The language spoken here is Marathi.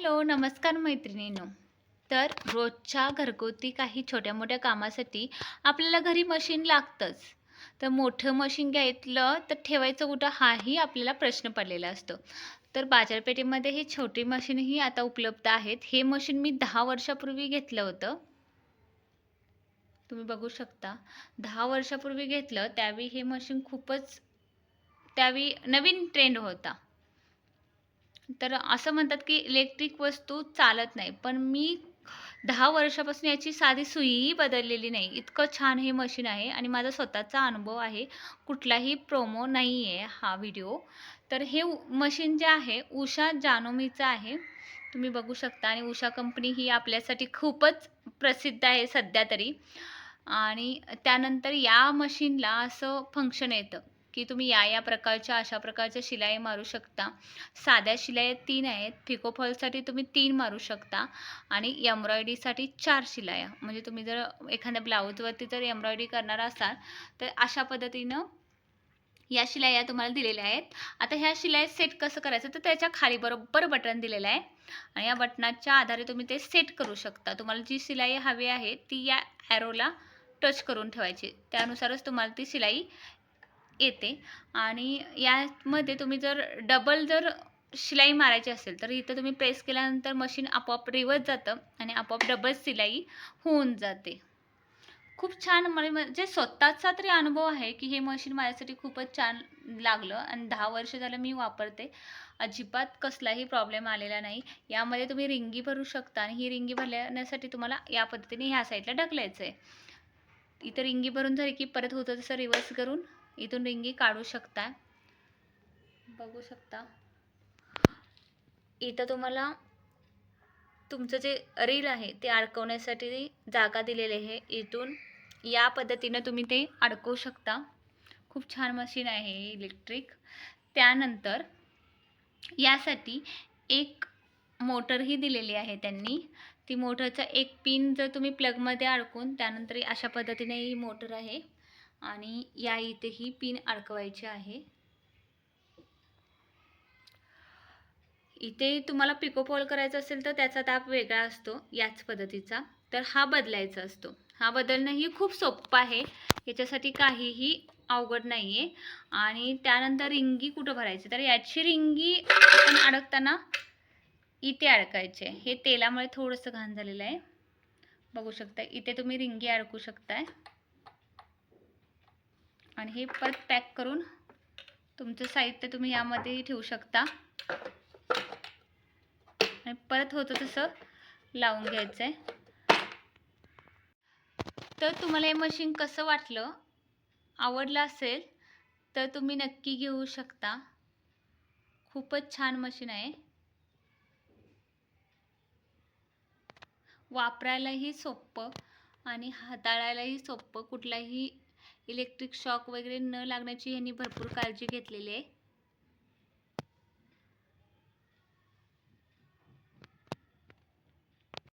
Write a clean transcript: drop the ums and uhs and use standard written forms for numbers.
हॅलो, नमस्कार मैत्रिणींनो. तर रोजच्या घरगुती काही छोट्या-मोठ्या कामासाठी आपल्याला घरी मशीन लागतंच. तर मोठं मशीन घ्यायचं तर ठेवायचं कुठं हाही आपल्याला प्रश्न पडलेला असतो. तर बाजारपेठेमध्ये ही छोटी मशीनही आता उपलब्ध आहेत. हे मशीन मी 10 वर्षापूर्वी घेतलं होतं. तुम्ही बघू शकता. 10 वर्षापूर्वी घेतलं त्यावेळी हे मशीन खूपच त्यावेळी नवीन ट्रेंड होता. तर असं म्हणतात की इलेक्ट्रिक वस्तू चालत नाही. पण मी 10 वर्षापासून याची साधी सुईही बदललेली नाही. इतकं छान हे मशीन आहे आणि माझा स्वतःचा अनुभव आहे. कुठलाही प्रोमो नाही आहे हा व्हिडिओ. तर हे मशीन जे आहे उषा जानोमीचं आहे. तुम्ही बघू शकता आणि उषा कंपनी ही आपल्यासाठी खूपच प्रसिद्ध आहे सध्या तरी. आणि त्यानंतर या मशीनला असं फंक्शन येतं की तुम्ही या प्रकारच्या अशा प्रकारच्या शिलाई मारू शकता. साध्या शिलाई 3 आहेत. पिको फॉलसाठी तुम्ही 3 मारू शकता आणि एम्ब्रॉयडरीसाठी 4 शिलाया. म्हणजे तुम्ही जर एखाद्या ब्लाऊजवरती जर एम्ब्रॉयडरी करणार असाल तर अशा पद्धतीनं या शिलाया तुम्हाला दिलेल्या आहेत. आता ह्या शिलाई सेट कसं करायचं तर त्याच्या खाली बरोबर बटन दिलेलं आहे आणि या बटनाच्या आधारे तुम्ही ते सेट करू शकता. तुम्हाला जी शिलाई हवी आहे ती या ॲरोला टच करून ठेवायची. त्यानुसारच तुम्हाला ती शिलाई येते आणि यामध्ये तुम्ही जर डबल जर शिलाई मारायची असेल तर इथं तुम्ही प्रेस केल्यानंतर मशीन आपोआप रिव्हर्स जातं आणि आपोआप डबल शिलाई होऊन जाते. खूप छान म्हणजे स्वतःचा तरी अनुभव आहे की हे मशीन माझ्यासाठी खूपच छान लागलं आणि 10 वर्ष झालं मी वापरते. अजिबात कसलाही प्रॉब्लेम आलेला नाही. यामध्ये तुम्ही रिंगी भरू शकता आणि ही रिंगी भरण्यासाठी तुम्हाला या पद्धतीने ह्या साईडला ढकलायचं आहे. इथं रिंगी भरून झाली की परत होतं तसं रिव्हर्स करून इथून रिंगी काढू शकता. बघू शकता. इथं तुम्हाला तुमचं जे रील आहे ते अडकवण्यासाठी जागा दिलेली आहे. इथून या पद्धतीनं तुम्ही ते अडकवू शकता. खूप छान मशीन आहे इलेक्ट्रिक. त्यानंतर यासाठी एक मोटरही दिलेली आहे त्यांनी. ती मोटरचा एक पिन जर तुम्ही प्लगमध्ये अडकून त्यानंतर अशा पद्धतीने ही मोटर आहे आणि या इथेही पिन अडकवायची आहे. इथे तुम्हाला पिको फॉल करायचं असेल तर त्याचा दाब वेगळा असतो याच पद्धतीचा. तर हा बदलायचा असतो. हा बदलणंही खूप सोपं आहे. याच्यासाठी काहीही अवघड नाही आहे. आणि त्यानंतर रिंगी कुठं भरायची तर याची रिंगी आपण अडकताना इथे अडकायचे. हे तेलामुळे थोडंसं घाण झालेलं आहे. बघू शकता इथे तुम्ही रिंगी अडकू शकताय आणि हे परत पॅक करून तुमचं साहित्य तुम्ही यामध्ये ठेवू शकता आणि परत होतं तसं लावून घ्यायचं आहे. तर तुम्हाला हे मशीन कसं वाटलं, आवडलं असेल तर तुम्ही नक्की घेऊ शकता. खूपच छान मशीन आहे. वापरायलाही सोपं आणि हाताळायलाही सोपं. कुठलाही इलेक्ट्रिक शॉक वगैरे न लागण्याची ह्यांनी भरपूर काळजी घेतलेली आहे.